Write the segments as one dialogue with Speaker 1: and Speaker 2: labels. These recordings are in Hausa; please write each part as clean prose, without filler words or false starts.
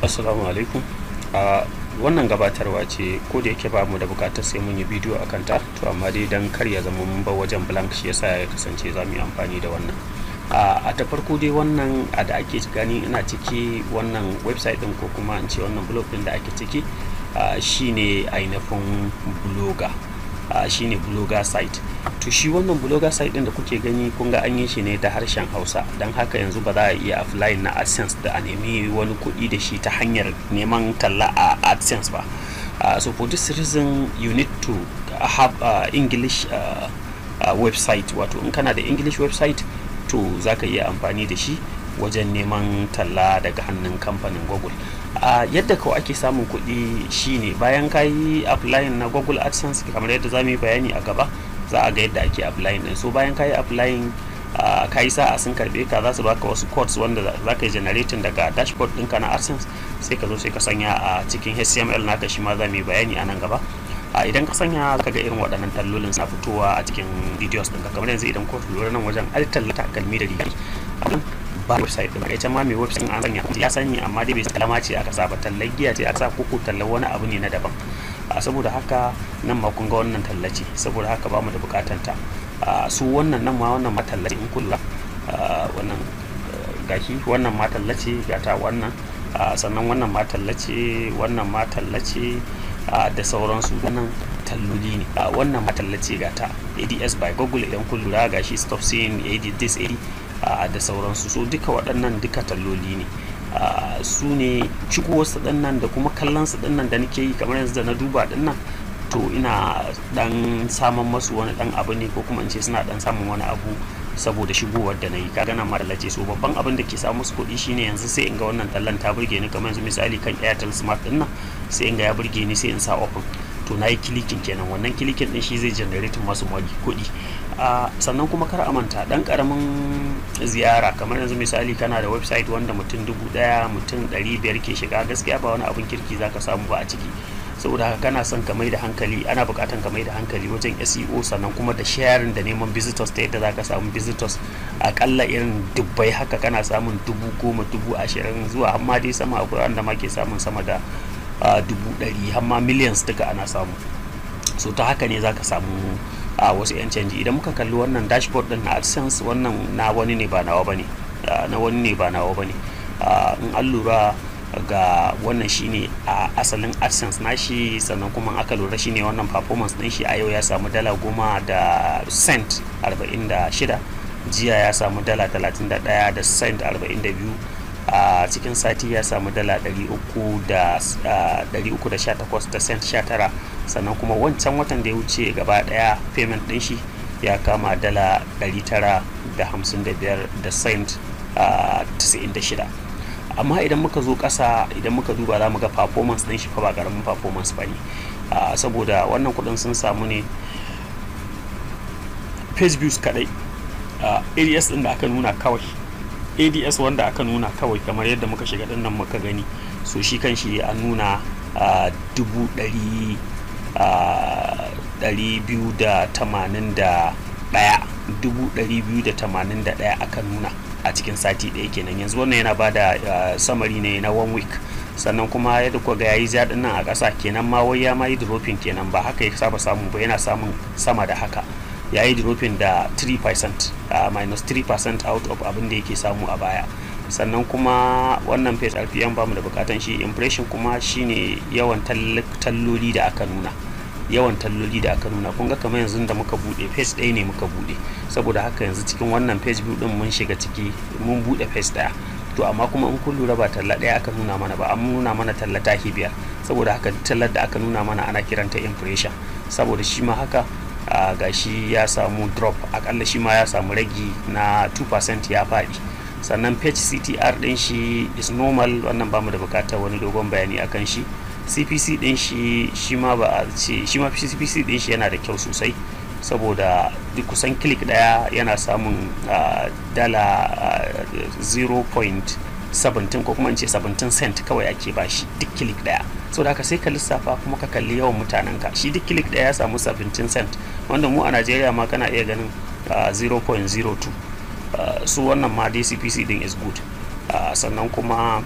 Speaker 1: Assalamu alaikum. Wannan gabatarwa ce ko da yake ba mu da bukatar sai mun yi bidiyo a kanta, to amma dai dan kar ya zama mun bar wajen blank shi yasa ya kasance za mu yi amfani da wannan. A ta farko dai wannan da ake gani ina ciki wannan website din ko kuma in ce wannan blog din da ake ciki shine ainihin blogger. Shine blogger site. To shi wannan blogger site din da kuke gani kun ga an yi shi ne da harshen Hausa, dan haka yanzu ba za a iya apply na Adsense da a nemi wani kuɗi da shi ta hanyar neman talla a Adsense ba. So for this reason you need to have English website. Wato in kana da English website to zaka iya amfani da shi wajen neman talla daga hannun kamfanin Google. Yadda kawai ake samun kuɗi shine bayan ka yi applying na Google Adsense kamar yadda za mu yi bayani a gaba, za a ga yadda ake applying din. So bayan ka yi applying ka yi sa'a sun karbe ka, za su baka wasu codes wanda za ka yi generating daga dashboard ɗinka na Adsense, sai ka zo sai ka sanya a cikin HTML naka, shi ma za mu yi bayani a nan gaba. Idan ka sanya za ka ga irin waɗannan tallolin suna fitowa a cikin videos ɗinka. Kamar yanzu idan ko lura nan wajen tallata kalmi da riga ba website din ita ma mai website an sanya ya sani, amma dai bai salama ce aka saba tallar giya ce aka sa koko tallar wani abu ne na daban. Saboda haka nan ma kun ga wannan tallace, saboda haka ba mu da bukatan ta. Su wannan nan ma wannan matallace in kullu wannan gashi wannan matallace gata wannan, sannan wannan matallace wannan matallace da sauransu. Wannan talloli ne. Wannan matallace gata ADS by Google, idan kun lura gashi stop seeing this da sauransu. So duka waɗannan duka talloli ne. Su ne shigo wasu ɗannan da kuma kallon su ɗannan da nake yi, kamar yanzu da na duba ɗannan, to ina dan samun masu wani dan abu ne, ko kuma in ce suna dan samun wani abu saboda shigowar da na yi. Kaga nan matallace. So babban abin da ke samu musu kuɗi shine yanzu sai in ga wannan tallan ta burge ni, kamar yanzu misali kan Airtel Smart ɗinnan, sai in ga ya burge ni sai in sa open, to na yi kilikin kenan. Wannan kilikin ɗin shi zai generate masu kuɗi. Sannan kuma kar a manta dan karamin ziyara, kamar yanzu misali kana da website wanda mutum 1000 mutum 500 ke shiga, gaskiya ba wani abin kirki zaka samu ba a ciki. Saboda haka kana son ka mai da hankali, ana bukatan ka mai da hankali wajen SEO, sannan kuma da sharing da neman visitors, ta yadda zaka samu visitors akalla irin dubbai haka, kana samun 10,000 20,000 zuwa amma dai sama, akwai wanda ma ke samun sama da 100,000 har ma millions duka ana samu. So ta haka ne zaka samu wasu 'yan canji. Idan muka kalli wannan dashboard din na Adsense, wannan na wani ne ba nawa bane, na wani ne ba nawa bane. In an lura ga wannan shine asalin Adsense nashi, sannan kuma aka lura shine wannan performance din shi a yau ya samu dala 10 da cent 46, jiya ya samu dala 31 da cent 42, a cikin sati ya samu dala 318 da cent 19, sannan kuma wancan watan da ya wuce gaba daya payment din shi ya kama dala 955 da cent 96. Amma idan muka zo ƙasa, idan muka duba za mu ga performance din shi fa ba karamin performance bane, saboda wannan kudin sun samu ne page views kadai. ADS din da aka nuna kawai, ADS wanda aka nuna kawai kamar yadda muka shiga din nan muka gani, so shi kan shi an nuna 281 aka nuna a cikin sati ɗaya kenan. Yanzu wannan yana bada summary ne na 1 week, sannan kuma yadda kuka ga yayi zaɗin nan a ƙasa kenan, ma wai ya ma yi dropping kenan, ba haka ya saba samu ba, yana samun sama da haka. Ya yi dropping da 3%, minus 3% out of abin da yake samu a baya. Sannan kuma wannan page RPM ba mu da bukatan shi. Impression kuma shine yawan talloli da aka nuna, yawan talloli da aka nuna. Kun ga kamar yanzu da muka bude page ɗaya ne muka bude, saboda haka yanzu cikin wannan page view din mun shiga ciki mun bude page ɗaya. To amma kuma in kun lura ba talla ɗaya aka nuna mana ba, an nuna mana talla ta 5, saboda haka tallar da aka nuna mana ana kiranta impression. Saboda shi ma haka gashi ya samu drop, akalla shi ma ya samu ragi na 2%, ya faɗi. Sannan page CTR din shi is normal, wannan bamu da bukatar wani dogon bayani akan shi. CPC din shi ma ba a ce, shi ma CPC din shi yana da kyau sosai, saboda duk kusan click daya yana samun dala 0.17 ko kuma in ce 17 cent kawai ake bashi duk click daya. So da haka sai ka lissafa kuma ka kalli yawan mutanen ka, shi duk click daya ya samu 17 cent, wanda mu a Najeriya ma kana iya ganin 0.02. So wannan ma dai CPC din is good. Sannan kuma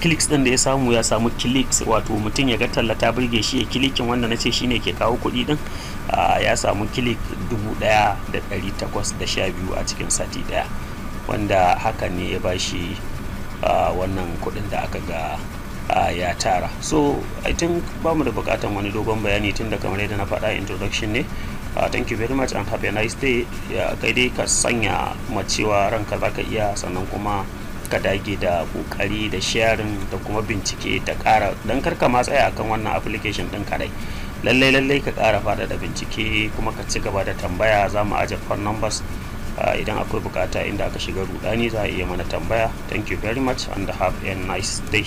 Speaker 1: clicks din da ya samu clicks, wato mutum ya ga talla ta burge shi ya clickin wanda nace shine ke kawo kuɗi din, ya samu click 1812 a cikin sati daya, wanda hakan ne ya bashi wannan kuɗin da aka ga ya tara. So I think ba mu da bukatan wani dogon bayani tun da kamar yadda na faɗa introduction ne. Thank you very much and have a nice day. Kai dai ka sanya cewa ranka zaka iya, sannan kuma ka dage da kokari da sharing da kuma bincike da ƙara, dan karka ma tsaya akan wannan application din kadai, lallai ka ƙara fada da bincike kuma ka ci gaba da tambaya. Za mu aje phone numbers idan akwai bukata inda aka shiga rudani za a iya mana tambaya. Thank you very much and have a nice day.